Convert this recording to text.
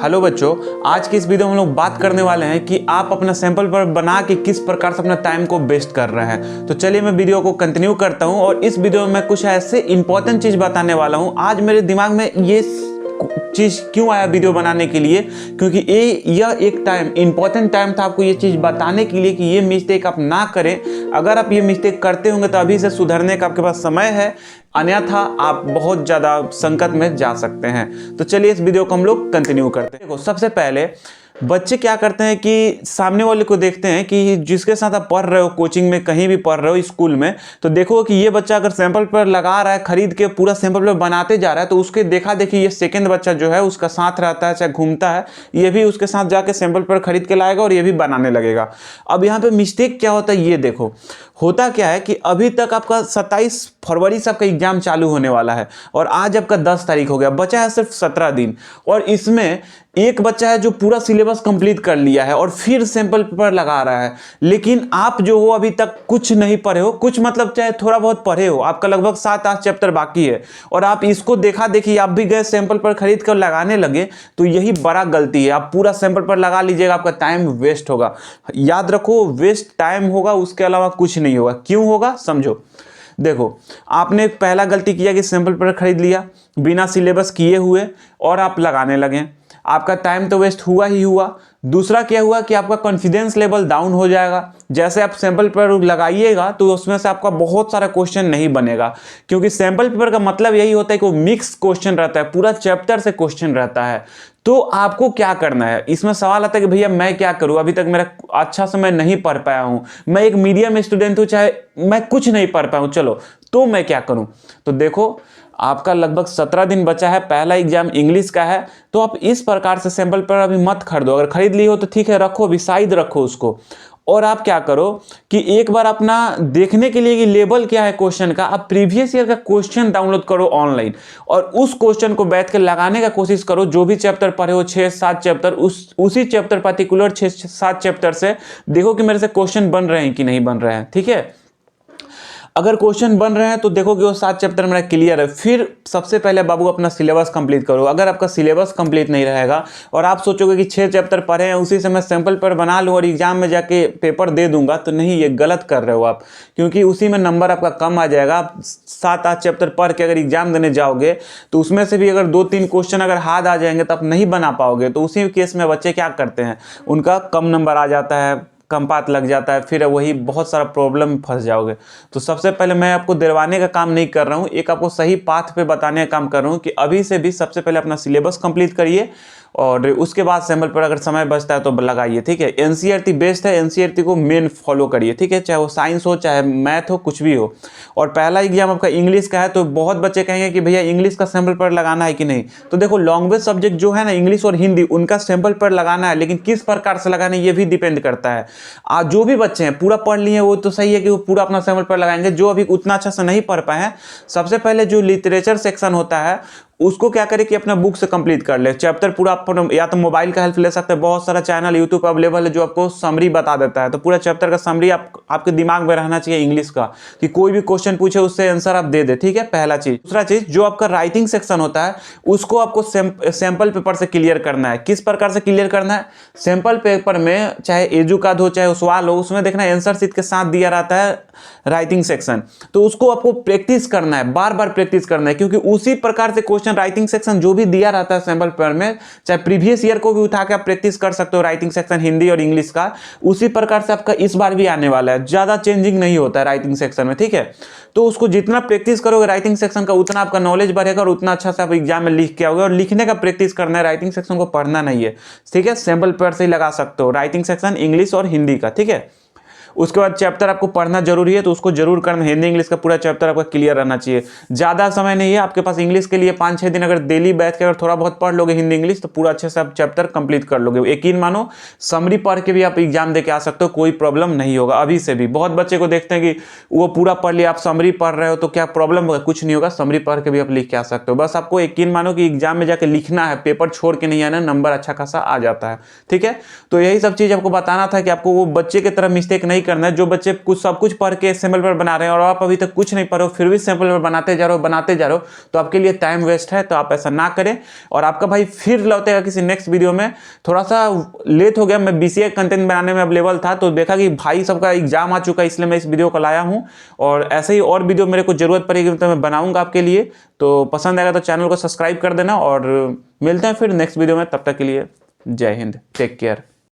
Hello बच्चों, आज की इस वीडियो में हम लोग बात करने वाले हैं कि आप अपना सैंपल पर बना के किस प्रकार से अपना टाइम को वेस्ट कर रहे हैं। तो चलिए मैं वीडियो को कंटिन्यू करता हूं और इस वीडियो में मैं कुछ ऐसे इंपॉर्टेंट चीज बताने वाला हूं। आज मेरे दिमाग में ये चीज क्यों आया वीडियो बनाने के लिए, क्योंकि यह एक टाइम इंपॉर्टेंट टाइम था आपको ये चीज बताने के लिए कि ये मिस्टेक आप ना करें। अगर आप ये मिस्टेक करते होंगे तो अभी से सुधरने का आपके पास समय है, अन्यथा आप बहुत ज्यादा संकट में जा सकते हैं। तो चलिए इस वीडियो को हम लोग कंटिन्यू करते हैं। देखो, सबसे पहले बच्चे क्या करते हैं कि सामने वाले को देखते हैं कि जिसके साथ आप पढ़ रहे हो, कोचिंग में कहीं भी पढ़ रहे हो, स्कूल में, तो देखो कि ये बच्चा अगर सैंपल पर लगा रहा है, खरीद के पूरा सैंपल पर बनाते जा रहा है, तो उसके देखा देखी ये सेकंड बच्चा जो है उसका साथ रहता है, चाहे घूमता है, ये भी उसके साथ जाके सैंपल पर खरीद के लाएगा और ये भी बनाने लगेगा। अब यहाँ पे मिस्टेक क्या होता है ये देखो, होता क्या है कि अभी तक आपका 27 फरवरी से आपका एग्जाम चालू होने वाला है और आज आपका 10 तारीख हो गया, बचा है सिर्फ 17 दिन। और इसमें एक बच्चा है जो पूरा सिलेबस कंप्लीट कर लिया है और फिर सैंपल पेपर लगा रहा है, लेकिन आप जो हो अभी तक कुछ नहीं पढ़े हो, कुछ मतलब चाहे थोड़ा बहुत पढ़े हो, आपका लगभग 7-8 चैप्टर बाकी है और आप इसको देखा देखी आप भी गए सैंपल पर खरीद कर लगाने लगे, तो यही बड़ा गलती है। आप पूरा सैंपल पर लगा लीजिएगा, आपका टाइम वेस्ट होगा। याद रखो, वेस्ट टाइम होगा, उसके अलावा कुछ नहीं होगा। क्यों होगा समझो। देखो, आपने पहला गलती किया कि सैंपल पर खरीद लिया बिना सिलेबस किए हुए और आप लगाने लगे, आपका टाइम तो वेस्ट हुआ ही हुआ। दूसरा क्या हुआ कि आपका कॉन्फिडेंस लेवल डाउन हो जाएगा। जैसे आप सैंपल पेपर लगाइएगा तो उसमें से आपका बहुत सारा क्वेश्चन नहीं बनेगा, क्योंकि सैंपल पेपर का मतलब यही होता है कि वो मिक्स क्वेश्चन रहता है, पूरा चैप्टर से क्वेश्चन रहता है। तो आपको क्या करना है, इसमें सवाल आता है कि भैया मैं क्या करूं, अभी तक मेरा अच्छा से मैं नहीं पढ़ पाया हूं, मैं एक मीडियम स्टूडेंट हूं, चाहे मैं कुछ नहीं पढ़ पाया हूं, चलो तो मैं क्या करूं। तो देखो, आपका लगभग 17 दिन बचा है, पहला एग्जाम इंग्लिश का है, तो आप इस प्रकार से सैंपल पेपर अभी मत खरीदो। अगर खरीद ली हो तो ठीक है, रखो अभी साइड रखो उसको। और आप क्या करो कि एक बार अपना देखने के लिए कि लेवल क्या है क्वेश्चन का, आप प्रीवियस ईयर का क्वेश्चन डाउनलोड करो ऑनलाइन और उस क्वेश्चन को बैठ के लगाने का कोशिश करो। जो भी चैप्टर पढ़े हो 6-7 चैप्टर, उसी चैप्टर पर्टिकुलर 6-7 चैप्टर से देखो कि मेरे से क्वेश्चन बन रहे हैं कि नहीं बन रहे हैं। ठीक है, अगर क्वेश्चन बन रहे हैं तो देखो कि वो 7 चैप्टर मेरा क्लियर है। फिर सबसे पहले बाबू अपना सिलेबस कंप्लीट करो। अगर आपका सिलेबस कंप्लीट नहीं रहेगा और आप सोचोगे कि 6 चैप्टर पढ़े हैं, उसी से मैं सैंपल पर बना लूँ और एग्जाम में जाके पेपर दे दूंगा, तो नहीं, ये गलत कर रहे हो आप, क्योंकि उसी में नंबर आपका कम आ जाएगा। आप 7-8 चैप्टर पढ़ के अगर एग्जाम देने जाओगे तो उसमें से भी अगर 2-3 क्वेश्चन अगर हार्ड आ जाएंगे तो आप नहीं बना पाओगे। तो उसी केस में बच्चे क्या करते हैं, उनका कम नंबर आ जाता है, कम पात लग जाता है, फिर वही बहुत सारा प्रॉब्लम फंस जाओगे। तो सबसे पहले मैं आपको डरवाने का काम नहीं कर रहा हूँ, एक आपको सही पाथ पे बताने का काम कर रहा हूँ कि अभी से भी सबसे पहले अपना सिलेबस कंप्लीट करिए और उसके बाद सैंपल पर अगर समय बचता है तो लगाइए। ठीक है, एनसीईआरटी बेस्ट है, एनसीईआरटी को मेन फॉलो करिए। ठीक है, चाहे वो साइंस हो, चाहे मैथ हो, कुछ भी हो। और पहला एग्जाम आपका इंग्लिश का है, तो बहुत बच्चे कहेंगे कि भैया इंग्लिश का सैंपल पर लगाना है कि नहीं। तो देखो, लैंग्वेज सब्जेक्ट जो है ना, इंग्लिश और हिंदी, उनका सैंपल पर लगाना है, लेकिन किस प्रकार से लगाना है ये भी डिपेंड करता है। आज जो भी बच्चे हैं पूरा पढ़ लिए वो तो सही है कि वो पूरा अपना सैंपल पर लगाएंगे। जो अभी उतना अच्छा से नहीं पढ़ पाए हैं, सबसे पहले जो लिटरेचर सेक्शन होता है उसको क्या करें कि अपना बुक से कंप्लीट कर ले चैप्टर पूरा। आप या तो मोबाइल का हेल्प ले सकते हैं, बहुत सारा चैनल यूट्यूब पर अवेलेबल है जो आपको समरी बता देता है। तो पूरा चैप्टर का समरी आपके दिमाग में रहना चाहिए इंग्लिश का, कि कोई भी क्वेश्चन पूछे उससे आंसर आप दे दे। ठीक है, पहला चीज। दूसरा चीज, जो आपका राइटिंग सेक्शन होता है उसको आपको सैंपल पेपर से क्लियर करना है। किस प्रकार से क्लियर करना है, सैंपल पेपर में चाहे एजुकाद हो चाहे सवाल हो, उसमें देखना आंसर शीट के साथ दिया रहता है राइटिंग सेक्शन, तो उसको आपको प्रैक्टिस करना है, बार बार प्रैक्टिस करना है, क्योंकि उसी प्रकार से क्वेश्चन राइटिंग सेक्शन जो भी दिया रहता है सैंपल पेपर में, चाहे प्रीवियस ईयर को भी उठा के आप प्रैक्टिस कर सकते हो राइटिंग सेक्शन हिंदी और इंग्लिश का, उसी प्रकार से आपका इस बार भी आने वाला है। ज्यादा चेंजिंग नहीं होता है राइटिंग सेक्शन में। ठीक है, तो उसको जितना प्रैक्टिस करोगे राइटिंग सेक्शन का, उतना आपका नॉलेज बढ़ेगा और उतना अच्छा से आप एग्जाम में लिख के आओगे। और लिखने का प्रैक्टिस करना है, राइटिंग सेक्शन को पढ़ना नहीं है। ठीक है, सैंपल पेपर से ही लगा सकते हो राइटिंग सेक्शन इंग्लिश और हिंदी का। ठीक है, उसके बाद चैप्टर आपको पढ़ना जरूरी है, तो उसको जरूर करना। हिंदी इंग्लिश का पूरा चैप्टर आपका क्लियर रहना चाहिए। ज्यादा समय नहीं है आपके पास इंग्लिश के लिए, 5-6 दिन अगर डेली बैठ के अगर थोड़ा बहुत पढ़ लोगे हिंदी इंग्लिश, तो पूरा अच्छे से आप चैप्टर कंप्लीट कर लोगे। यकीन मानो, समरी पढ़ के भी आप एग्जाम दे के आ सकते हो, कोई प्रॉब्लम नहीं होगा। अभी से भी बहुत बच्चे को देखते हैं कि वो पूरा पढ़ लिया, आप समरी पढ़ रहे हो तो क्या प्रॉब्लम होगा, कुछ नहीं होगा। समरी पढ़ के भी आप लिख के आ सकते हो। बस आपको यकीन मानो कि एग्जाम में जाके लिखना है, पेपर छोड़ के नहीं आना, नंबर अच्छा खासा आ जाता है। ठीक है, तो यही सब चीज आपको बताना था कि आपको वो बच्चे की तरह मिस्टेक नहीं नहीं करना है। जो बच्चे कुछ सब कुछ पढ़ के सैंपल पेपर बना रहे हैं और आप अभी तक कुछ नहीं पढ़ो फिर भी सैंपल पेपर बनाते जा रहे हो तो आपके लिए टाइम वेस्ट है। तो आप ऐसा ना करें। और आपका भाई फिर लौटेगा किसी नेक्स्ट वीडियो में। थोड़ा सा लेट हो गया, मैं BCA कंटेंट बनाने में अवेलेबल था तो देखा कि भाई सबका एग्जाम आ चुका है, इसलिए मैं इस वीडियो को लाया हूँ। और ऐसे ही और वीडियो मेरे को जरूरत पड़ेगी तो मैं बनाऊंगा आपके लिए। तो पसंद आएगा तो चैनल को सब्सक्राइब कर देना और मिलते हैं फिर नेक्स्ट वीडियो में। तब तक के लिए जय हिंद, टेक केयर।